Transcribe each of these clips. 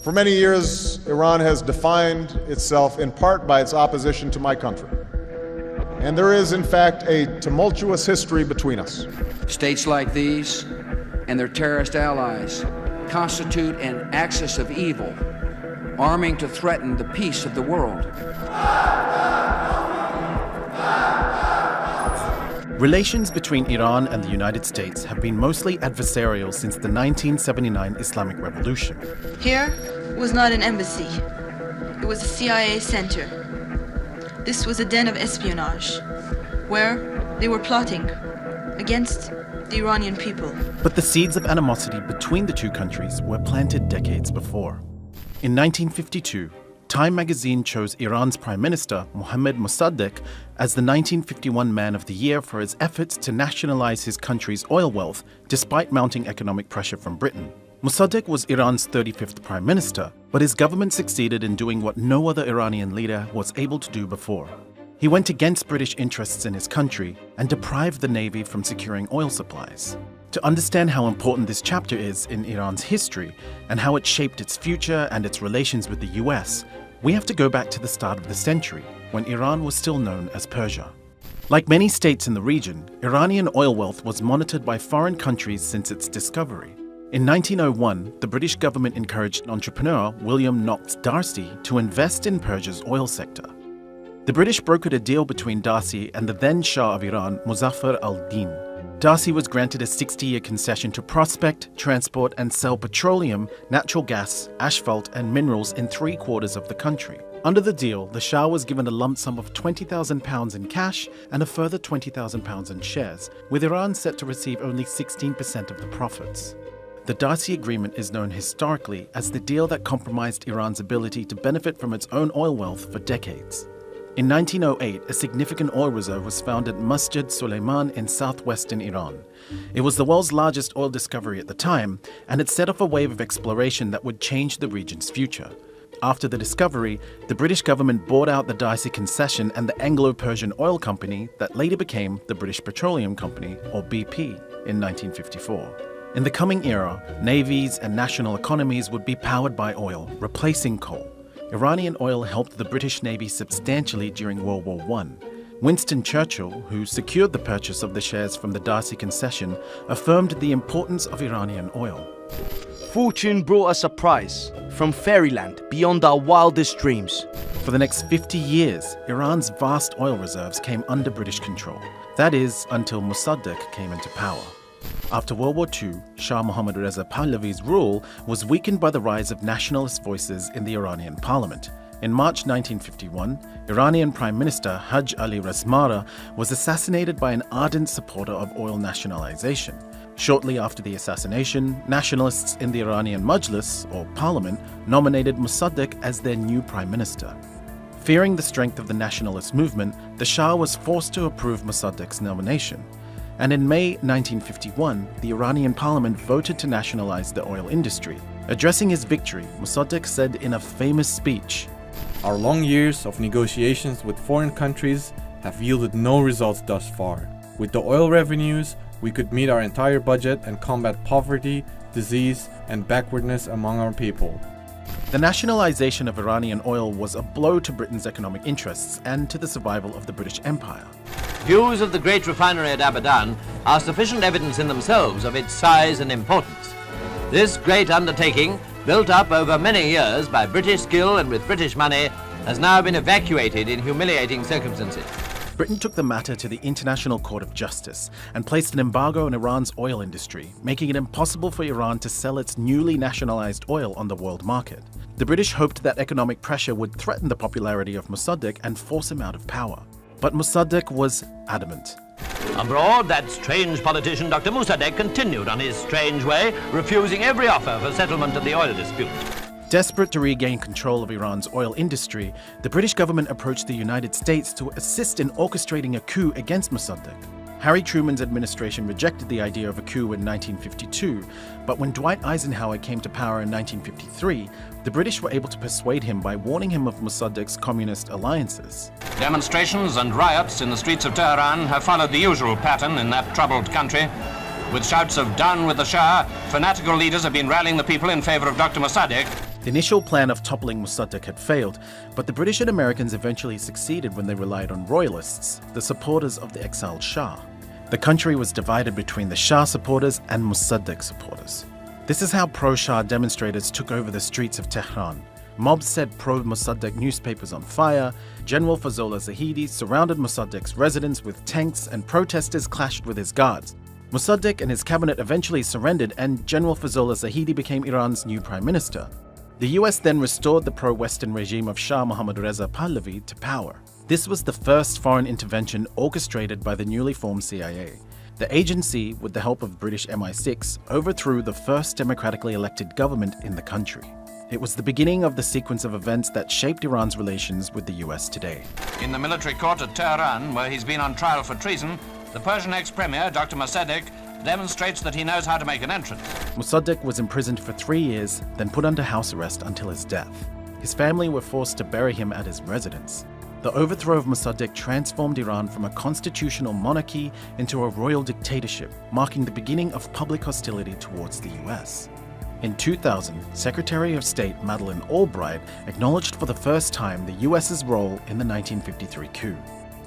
For many years, Iran has defined itself in part by its opposition to my country. And there is, in fact, a tumultuous history between us. States like these and their terrorist allies constitute an axis of evil, arming to threaten the peace of the world. Relations between Iran and the United States have been mostly adversarial since the 1979 Islamic Revolution. Here was not an embassy. It was a CIA center. This was a den of espionage, where they were plotting against the Iranian people. But the seeds of animosity between the two countries were planted decades before. In 1952, Time magazine chose Iran's Prime Minister, Mohammad Mossadegh, as the 1951 Man of the Year for his efforts to nationalize his country's oil wealth despite mounting economic pressure from Britain. Mossadegh was Iran's 35th Prime Minister, but his government succeeded in doing what no other Iranian leader was able to do before. He went against British interests in his country and deprived the Navy from securing oil supplies. To understand how important this chapter is in Iran's history and how it shaped its future and its relations with the US, we have to go back to the start of the century, when Iran was still known as Persia. Like many states in the region, Iranian oil wealth was monitored by foreign countries since its discovery. In 1901, the British government encouraged entrepreneur William Knox D'Arcy to invest in Persia's oil sector. The British brokered a deal between D'Arcy and the then Shah of Iran, Muzaffar al-Din. D'Arcy was granted a 60-year concession to prospect, transport and sell petroleum, natural gas, asphalt and minerals in 3/4 of the country. Under the deal, the Shah was given a lump sum of £20,000 in cash and a further £20,000 in shares, with Iran set to receive only 16% of the profits. The D'Arcy Agreement is known historically as the deal that compromised Iran's ability to benefit from its own oil wealth for decades. In 1908, a significant oil reserve was found at Masjid Suleiman in southwestern Iran. It was the world's largest oil discovery at the time, and it set off a wave of exploration that would change the region's future. After the discovery, the British government bought out the D'Arcy concession and the Anglo-Persian Oil Company that later became the British Petroleum Company, or BP, in 1954. In the coming era, navies and national economies would be powered by oil, replacing coal. Iranian oil helped the British Navy substantially during World War I. Winston Churchill, who secured the purchase of the shares from the D'Arcy concession, affirmed the importance of Iranian oil. Fortune brought us a prize from fairyland beyond our wildest dreams. For the next 50 years, Iran's vast oil reserves came under British control. That is, until Mossadegh came into power. After World War II, Shah Mohammad Reza Pahlavi's rule was weakened by the rise of nationalist voices in the Iranian parliament. In March 1951, Iranian Prime Minister Hajj Ali Razmara was assassinated by an ardent supporter of oil nationalization. Shortly after the assassination, nationalists in the Iranian Majlis, or parliament, nominated Mossadegh as their new prime minister. Fearing the strength of the nationalist movement, the Shah was forced to approve Mossadegh's nomination. And in May 1951, the Iranian parliament voted to nationalize the oil industry. Addressing his victory, Mossadegh said in a famous speech, "Our long years of negotiations with foreign countries have yielded no results thus far. With the oil revenues, we could meet our entire budget and combat poverty, disease, and backwardness among our people." The nationalization of Iranian oil was a blow to Britain's economic interests and to the survival of the British Empire. Views of the great refinery at Abadan are sufficient evidence in themselves of its size and importance. This great undertaking, built up over many years by British skill and with British money, has now been evacuated in humiliating circumstances. Britain took the matter to the International Court of Justice and placed an embargo on Iran's oil industry, making it impossible for Iran to sell its newly nationalized oil on the world market. The British hoped that economic pressure would threaten the popularity of Mossadegh and force him out of power. But Mossadegh was adamant. Abroad, that strange politician Dr. Mossadegh continued on his strange way, refusing every offer for settlement of the oil dispute. Desperate to regain control of Iran's oil industry, the British government approached the United States to assist in orchestrating a coup against Mossadegh. Harry Truman's administration rejected the idea of a coup in 1952, but when Dwight Eisenhower came to power in 1953, the British were able to persuade him by warning him of Mossadegh's communist alliances. Demonstrations and riots in the streets of Tehran have followed the usual pattern in that troubled country. With shouts of "down with the Shah," fanatical leaders have been rallying the people in favor of Dr. Mossadegh. The initial plan of toppling Mossadegh had failed, but the British and Americans eventually succeeded when they relied on royalists, the supporters of the exiled Shah. The country was divided between the Shah supporters and Mossadegh supporters. This is how pro-Shah demonstrators took over the streets of Tehran. Mobs set pro-Mossadegh newspapers on fire, General Fazollah Zahedi surrounded Mossadegh's residence with tanks, and protesters clashed with his guards. Mossadegh and his cabinet eventually surrendered, and General Fazollah Zahedi became Iran's new prime minister. The US then restored the pro-Western regime of Shah Mohammad Reza Pahlavi to power. This was the first foreign intervention orchestrated by the newly formed CIA. The agency, with the help of British MI6, overthrew the first democratically elected government in the country. It was the beginning of the sequence of events that shaped Iran's relations with the US today. In the military court at Tehran, where he's been on trial for treason, the Persian ex-premier, Dr. Mossadegh, demonstrates that he knows how to make an entrance. Mossadegh was imprisoned for 3 years, then put under house arrest until his death. His family were forced to bury him at his residence. The overthrow of Mossadegh transformed Iran from a constitutional monarchy into a royal dictatorship, marking the beginning of public hostility towards the US. In 2000, Secretary of State Madeleine Albright acknowledged for the first time the US's role in the 1953 coup.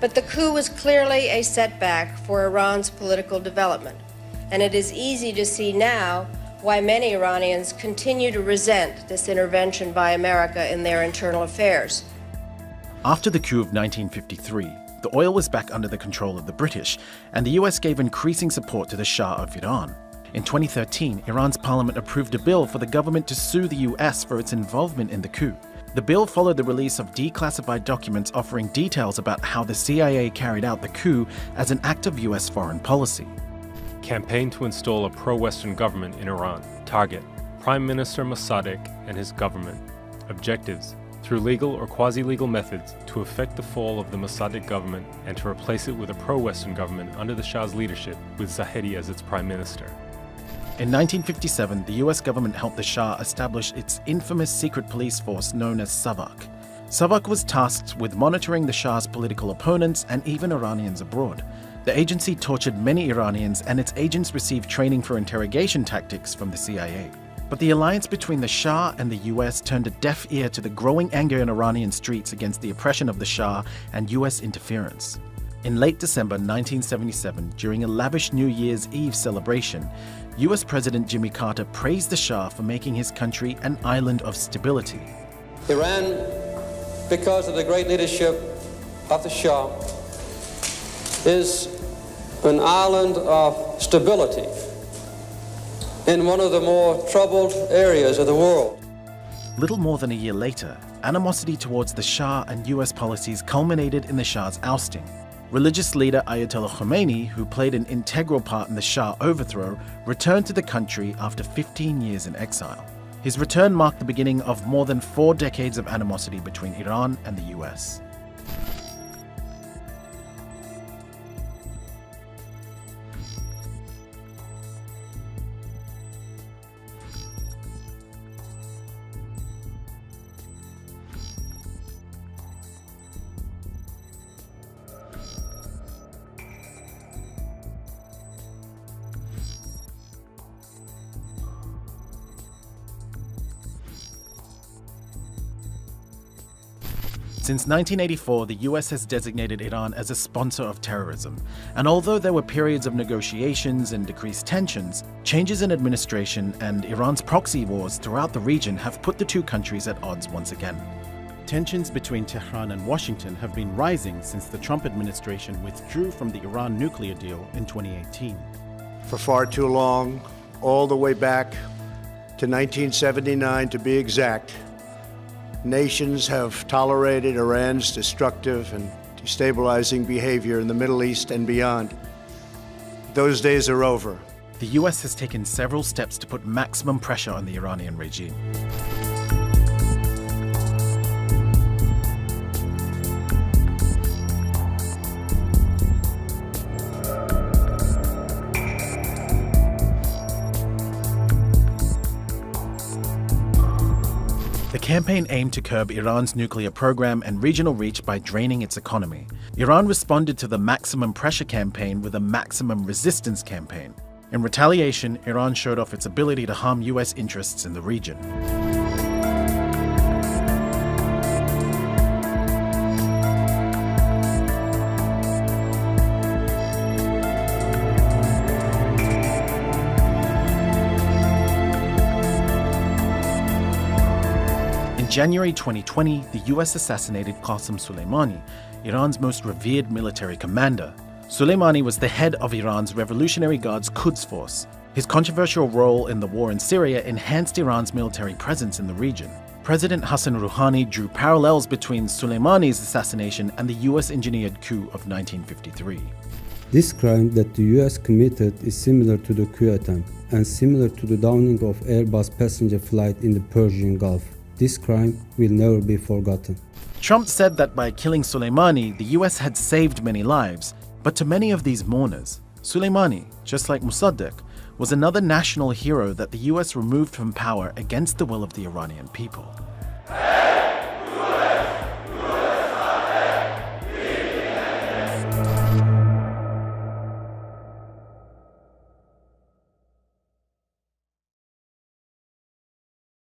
But the coup was clearly a setback for Iran's political development, and it is easy to see now why many Iranians continue to resent this intervention by America in their internal affairs. After the coup of 1953, the oil was back under the control of the British, and the US gave increasing support to the Shah of Iran. In 2013, Iran's parliament approved a bill for the government to sue the US for its involvement in the coup. The bill followed the release of declassified documents offering details about how the CIA carried out the coup as an act of US foreign policy. Campaign to install a pro-Western government in Iran. Target: Prime Minister Mossadegh and his government. Objectives: through legal or quasi-legal methods to effect the fall of the Mossadegh government and to replace it with a pro-Western government under the Shah's leadership with Zahedi as its prime minister. In 1957, the US government helped the Shah establish its infamous secret police force known as Savak. Savak was tasked with monitoring the Shah's political opponents and even Iranians abroad. The agency tortured many Iranians, and its agents received training for interrogation tactics from the CIA. But the alliance between the Shah and the US turned a deaf ear to the growing anger in Iranian streets against the oppression of the Shah and US interference. In late December 1977, during a lavish New Year's Eve celebration, US President Jimmy Carter praised the Shah for making his country an island of stability. Iran, because of the great leadership of the Shah, is an island of stability in one of the more troubled areas of the world. Little more than a year later, animosity towards the Shah and US policies culminated in the Shah's ousting. Religious leader Ayatollah Khomeini, who played an integral part in the Shah overthrow, returned to the country after 15 years in exile. His return marked the beginning of more than 4 decades of animosity between Iran and the US. Since 1984, the US has designated Iran as a sponsor of terrorism, and although there were periods of negotiations and decreased tensions, changes in administration and Iran's proxy wars throughout the region have put the two countries at odds once again. Tensions between Tehran and Washington have been rising since the Trump administration withdrew from the Iran nuclear deal in 2018. For far too long, all the way back to 1979 to be exact, nations have tolerated Iran's destructive and destabilizing behavior in the Middle East and beyond. Those days are over. The US has taken several steps to put maximum pressure on the Iranian regime. The campaign aimed to curb Iran's nuclear program and regional reach by draining its economy. Iran responded to the maximum pressure campaign with a maximum resistance campaign. In retaliation, Iran showed off its ability to harm US interests in the region. January 2020, the US assassinated Qasem Soleimani, Iran's most revered military commander. Soleimani was the head of Iran's Revolutionary Guards Quds Force. His controversial role in the war in Syria enhanced Iran's military presence in the region. President Hassan Rouhani drew parallels between Soleimani's assassination and the US-engineered coup of 1953. This crime that the US committed is similar to the coup attempt and similar to the downing of Airbus passenger flight in the Persian Gulf. This crime will never be forgotten. Trump said that by killing Soleimani, the US had saved many lives. But to many of these mourners, Soleimani, just like Mossadegh, was another national hero that the US removed from power against the will of the Iranian people.